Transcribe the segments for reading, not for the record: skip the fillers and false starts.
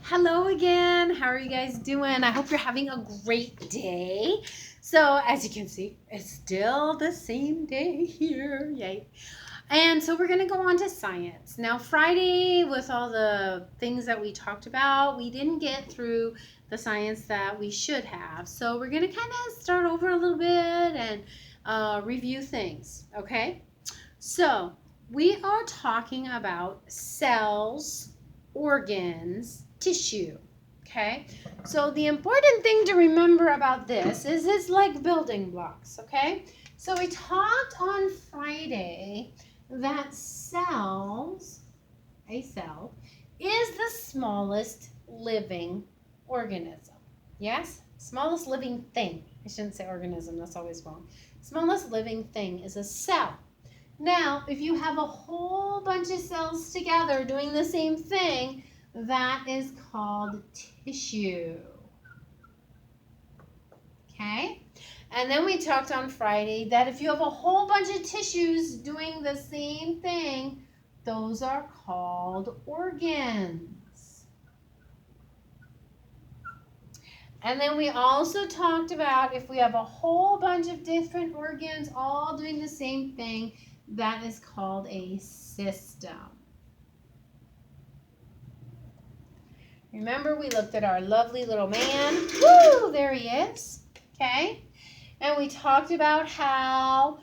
Hello again. How are you guys doing? I hope you're having a great day. So, as you can see, it's still the same day here. Yay. And so we're going to go on to science. Now, Friday, with all the things that we talked about, we didn't get through the science that we should have. So we're going to kind of start over a little bit and review things, okay? So we are talking about cells, organs, tissue, okay? So the important thing to remember about this is it's like building blocks, okay? So we talked on Friday that cells, a cell, is the smallest living organism. Yes? Smallest living thing. I shouldn't say organism, that's always wrong. Smallest living thing is a cell. Now, if you have a whole bunch of cells together doing the same thing, that is called tissue. Okay? And then we talked on Friday that if you have a whole bunch of tissues doing the same thing, those are called organs. And then we also talked about if we have a whole bunch of different organs all doing the same thing, that is called a system. Remember, we looked at our lovely little man. Woo! There he is. Okay? And we talked about how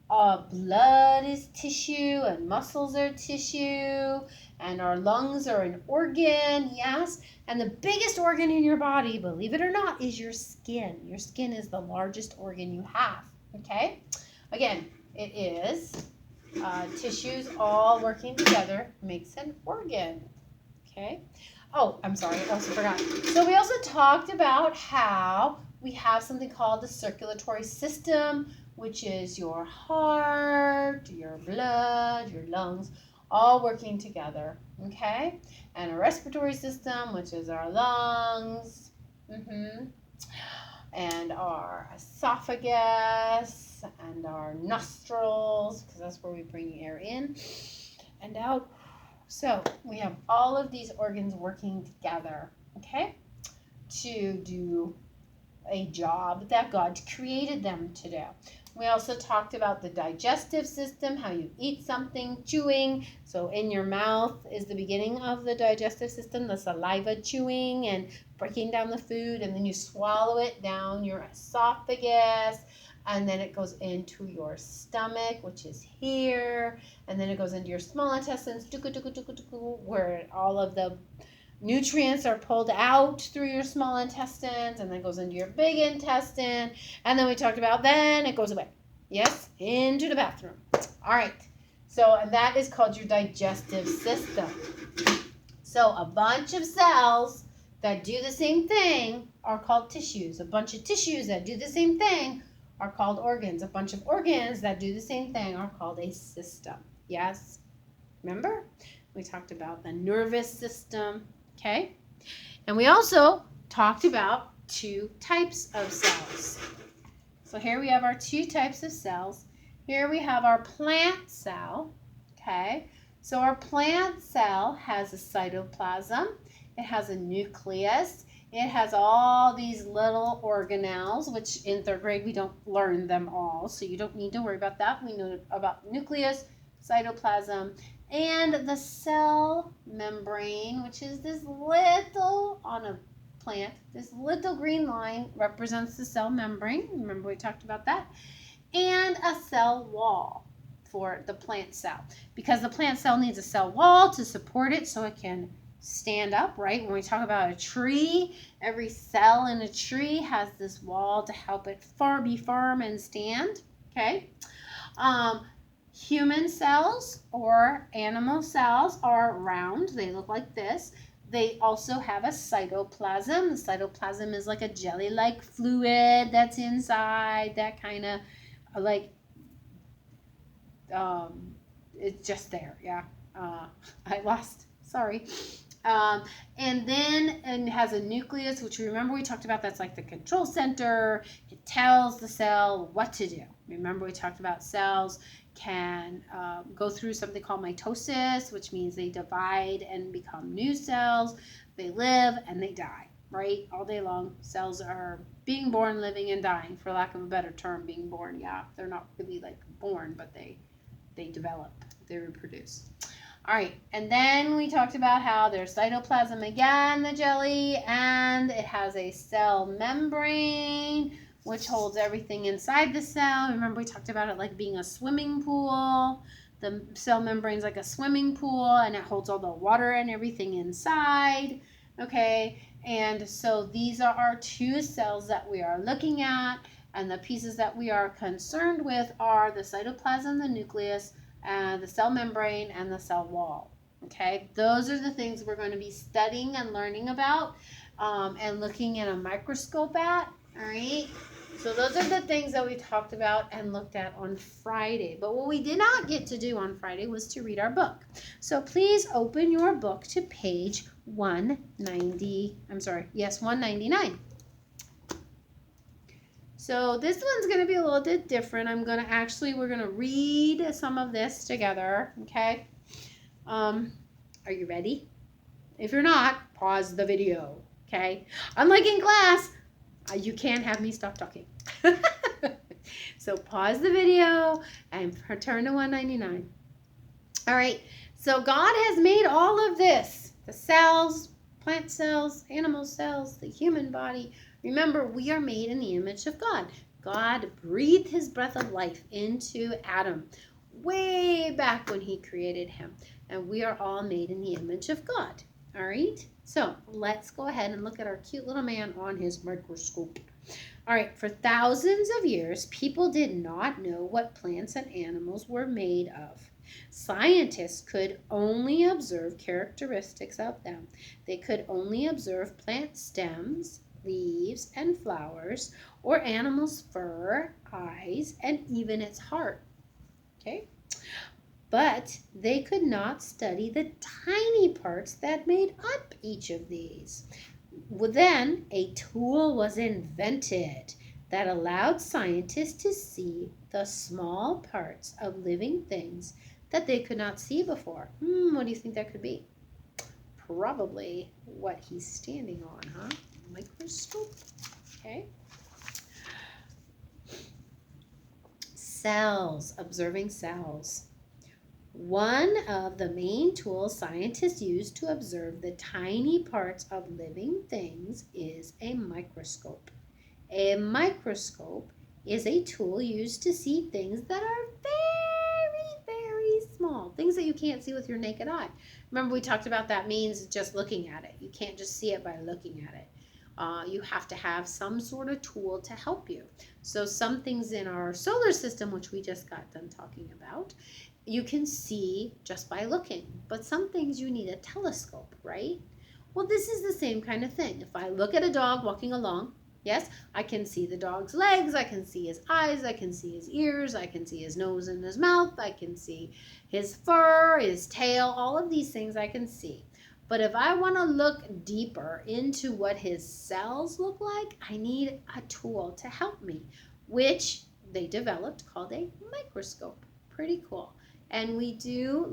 blood is tissue and muscles are tissue and our lungs are an organ, yes? And the biggest organ in your body, believe it or not, is your skin. Your skin is the largest organ you have, okay? Again, it is tissues all working together makes an organ. Okay. Oh, I'm sorry. I also forgot. So we also talked about how we have something called the circulatory system, which is your heart, your blood, your lungs, all working together. Okay. And a respiratory system, which is our lungs, and our esophagus and our nostrils, because that's where we bring air in and out. So we have all of these organs working together, okay, to do a job that God created them to do. We also talked about the digestive system, how you eat something, chewing. So in your mouth is the beginning of the digestive system, the saliva chewing and breaking down the food, and then you swallow it down your esophagus, and then it goes into your stomach, which is here, and then it goes into your small intestines, where all of the nutrients are pulled out through your small intestines, and then goes into your big intestine, and then we talked about then it goes away. Yes, into the bathroom. All right, so and that is called your digestive system. So a bunch of cells that do the same thing are called tissues. A bunch of tissues that do the same thing are called organs. A bunch of organs that do the same thing are called a system. Yes? Remember? We talked about the nervous system, okay? And we also talked about two types of cells. So here we have our two types of cells. Here we have our plant cell, okay? So our plant cell has a cytoplasm. It has a nucleus. It has all these little organelles, which in third grade we don't learn them all, so you don't need to worry about that. We know about nucleus, cytoplasm, and the cell membrane, which is this little, on a plant, this little green line represents the cell membrane. Remember we talked about that. And a cell wall for the plant cell, because the plant cell needs a cell wall to support it so it can stand up, right? When we talk about a tree, every cell in a tree has this wall to help it be firm and stand, okay? Human cells or animal cells are round. They look like this. They also have a cytoplasm. The cytoplasm is like a jelly-like fluid that's inside, that kind of like, it's just there, yeah. I lost, sorry. And then it has a nucleus, which remember we talked about, that's like the control center. It tells the cell what to do. Remember we talked about cells can go through something called mitosis, which means they divide and become new cells. They live and they die, right? All day long, cells are being born, living, and dying, for lack of a better term. Being born, yeah, they're not really like born, but they develop, they reproduce. All right, and then we talked about how there's cytoplasm again, the jelly, and it has a cell membrane, which holds everything inside the cell. Remember, we talked about it like being a swimming pool. The cell membrane is like a swimming pool, and it holds all the water and everything inside. Okay, and so these are our two cells that we are looking at, and the pieces that we are concerned with are the cytoplasm, the nucleus, the cell membrane, and the cell wall. Okay, those are the things we're going to be studying and learning about and looking in a microscope at. All right, so those are the things that we talked about and looked at on Friday. But what we did not get to do on Friday was to read our book. So please open your book to page 199. So this one's going to be a little bit different. We're going to read some of this together, okay? Are you ready? If you're not, pause the video, okay? Unlike in class, you can't have me stop talking. So pause the video and turn to 199. All right, so God has made all of this, the cells, plant cells, animal cells, the human body. Remember, we are made in the image of God. God breathed his breath of life into Adam way back when he created him. And we are all made in the image of God. All right? So let's go ahead and look at our cute little man on his microscope. All right, for thousands of years, people did not know what plants and animals were made of. Scientists could only observe characteristics of them. They could only observe plant stems, leaves, and flowers, or animals' fur, eyes, and even its heart. Okay? But they could not study the tiny parts that made up each of these. Then a tool was invented that allowed scientists to see the small parts of living things that they could not see before. What do you think that could be? Probably what he's standing on, huh? Microscope. Okay. Cells, observing cells. One of the main tools scientists use to observe the tiny parts of living things is a microscope. A microscope is a tool used to see things that are very, very small, things that you can't see with your naked eye. Remember, we talked about that means just looking at it. You can't just see it by looking at it. You have to have some sort of tool to help you. So some things in our solar system, which we just got done talking about, you can see just by looking. But some things you need a telescope, right? Well, this is the same kind of thing. If I look at a dog walking along, yes, I can see the dog's legs, I can see his eyes, I can see his ears, I can see his nose and his mouth, I can see his fur, his tail, all of these things I can see. But if I want to look deeper into what his cells look like, I need a tool to help me, which they developed called a microscope. Pretty cool. And we do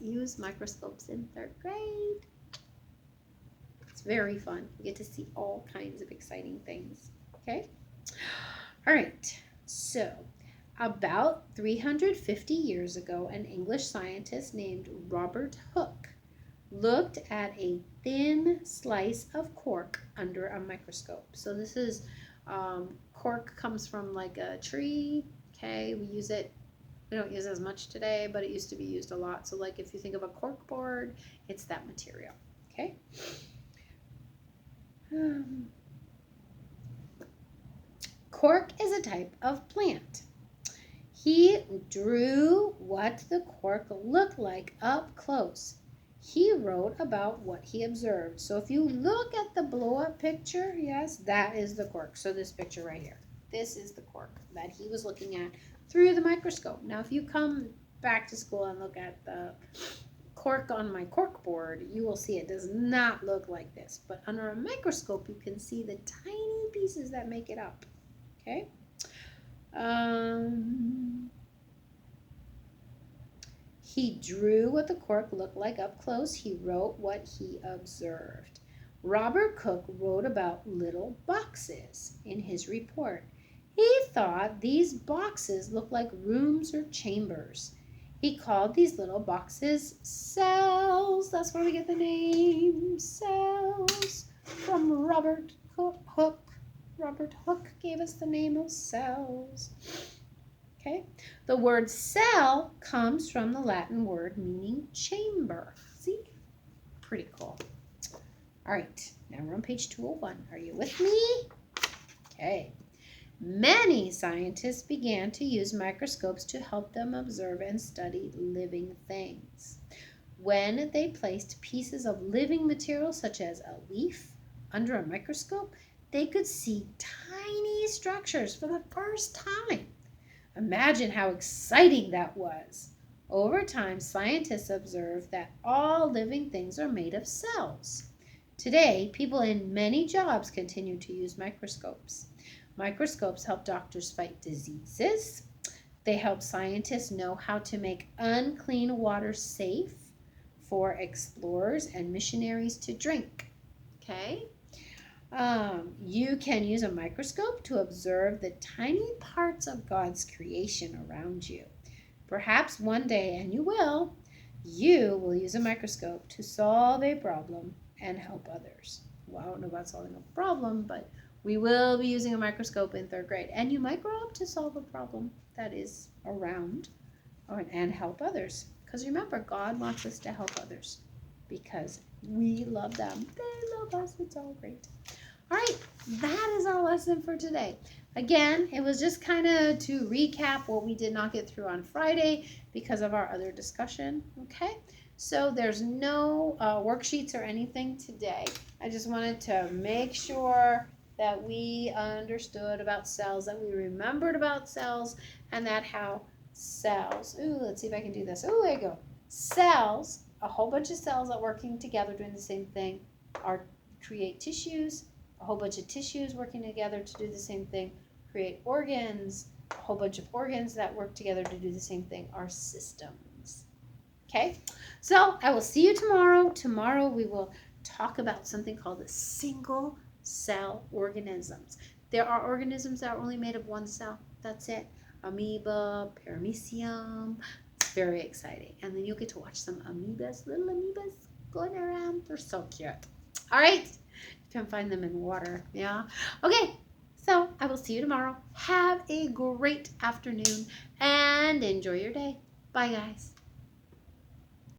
use microscopes in 3rd grade. It's very fun. You get to see all kinds of exciting things. Okay? All right. So, about 350 years ago, an English scientist named Robert Hooke looked at a thin slice of cork under a microscope. So this is, cork comes from like a tree. Okay, we don't use it as much today, but it used to be used a lot. So like if you think of a cork board, it's that material. Okay. Cork is a type of plant. He drew what the cork looked like up close. He wrote about what he observed. So if you look at the blow-up picture, yes, that is the cork. So this picture right here, this is the cork that he was looking at through the microscope. Now, if you come back to school and look at the cork on my cork board, you will see it does not look like this. But under a microscope, you can see the tiny pieces that make it up. Okay? He drew what the cork looked like up close. He wrote what he observed. Robert Cook wrote about little boxes in his report. He thought these boxes looked like rooms or chambers. He called these little boxes cells. That's where we get the name cells from Robert Hooke. Robert Hooke gave us the name of cells. Okay, the word cell comes from the Latin word meaning chamber. See? Pretty cool. All right, now we're on page 201. Are you with me? Okay. Many scientists began to use microscopes to help them observe and study living things. When they placed pieces of living material, such as a leaf, under a microscope, they could see tiny structures for the first time. Imagine how exciting that was. Over time, scientists observed that all living things are made of cells. Today, people in many jobs continue to use microscopes. Microscopes help doctors fight diseases. They help scientists know how to make unclean water safe for explorers and missionaries to drink. Okay? You can use a microscope to observe the tiny parts of God's creation around you. Perhaps one day, and you will use a microscope to solve a problem and help others. Well, I don't know about solving a problem, but we will be using a microscope in 3rd grade. And you might grow up to solve a problem that is around and help others. Because remember, God wants us to help others because we love them. They love us. It's all great. All right, that is our lesson for today. Again, it was just kind of to recap what we did not get through on Friday because of our other discussion, okay? So there's no worksheets or anything today. I just wanted to make sure that we understood about cells, that we remembered about cells, and that how cells, let's see if I can do this. There you go. Cells, a whole bunch of cells that are working together doing the same thing, create tissues. A whole bunch of tissues working together to do the same thing, create organs. A whole bunch of organs that work together to do the same thing are systems. Okay, so I will see you tomorrow. Tomorrow we will talk about something called the single cell organisms. There are organisms that are only made of one cell. That's it. Amoeba, paramecium. It's very exciting. And then you'll get to watch some amoebas, little amoebas going around. They're so cute. All right. You can find them in water. Yeah. Okay. So I will see you tomorrow. Have a great afternoon and enjoy your day. Bye, guys.